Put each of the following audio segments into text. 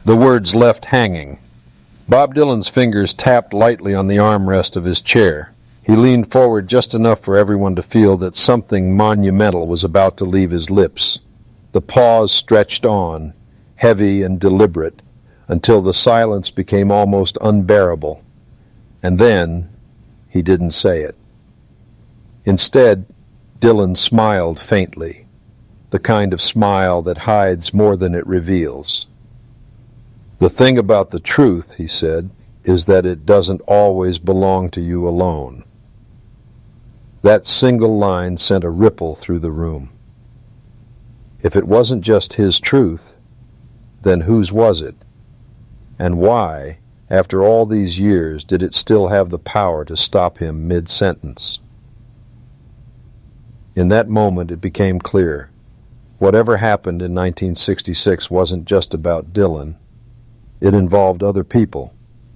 the words left hanging. Bob Dylan's fingers tapped lightly on the armrest of his chair. He leaned forward just enough for everyone to feel that something monumental was about to leave his lips. The pause stretched on, heavy and deliberate, until the silence became almost unbearable. And then he didn't say it. Instead, Dylan smiled faintly, the kind of smile that hides more than it reveals. "The thing about the truth," he said, "is that it doesn't always belong to you alone." That single line sent a ripple through the room. If it wasn't just his truth, then whose was it? And why, after all these years, did it still have the power to stop him mid-sentence? In that moment it became clear. Whatever happened in 1966 wasn't just about Dylan. It involved other people,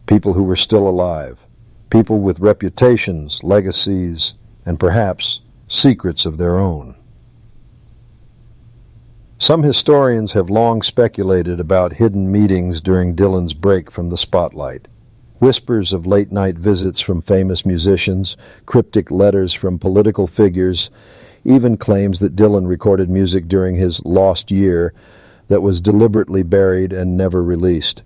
people who were still alive, people with reputations, legacies, and perhaps secrets of their own. Some historians have long speculated about hidden meetings during Dylan's break from the spotlight. Whispers of late-night visits from famous musicians, cryptic letters from political figures, even claims that Dylan recorded music during his lost year that was deliberately buried and never released.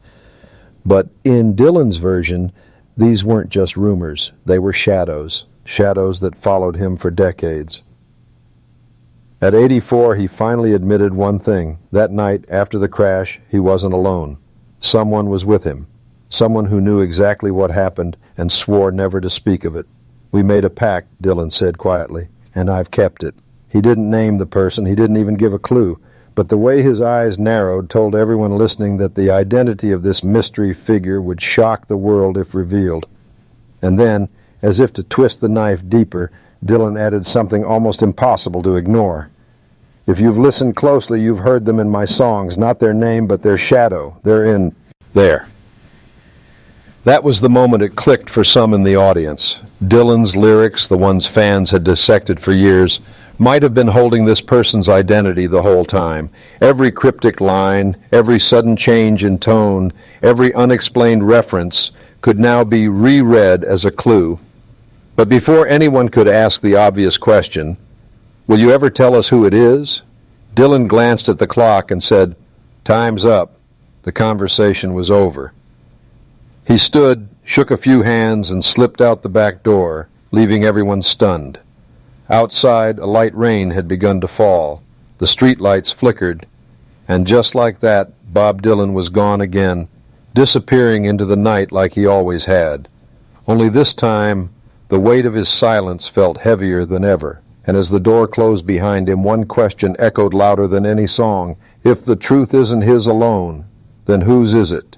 But in Dylan's version, these weren't just rumors. They were shadows that followed him for decades. At 84, he finally admitted one thing. That night, after the crash, he wasn't alone. Someone was with him. Someone who knew exactly what happened and swore never to speak of it. "We made a pact," Dylan said quietly, "and I've kept it." He didn't name the person. He didn't even give a clue. But the way his eyes narrowed told everyone listening that the identity of this mystery figure would shock the world if revealed. And then, as if to twist the knife deeper, Dylan added something almost impossible to ignore. "If you've listened closely, you've heard them in my songs, not their name, but their shadow. They're in there." That was the moment it clicked for some in the audience. Dylan's lyrics, the ones fans had dissected for years, might have been holding this person's identity the whole time. Every cryptic line, every sudden change in tone, every unexplained reference could now be reread as a clue. But before anyone could ask the obvious question, "Will you ever tell us who it is?" Dylan glanced at the clock and said, "Time's up." The conversation was over. He stood, shook a few hands, and slipped out the back door, leaving everyone stunned. Outside, a light rain had begun to fall. The streetlights flickered, and just like that, Bob Dylan was gone again, disappearing into the night like he always had. Only this time, the weight of his silence felt heavier than ever, and as the door closed behind him, one question echoed louder than any song. If the truth isn't his alone, then whose is it?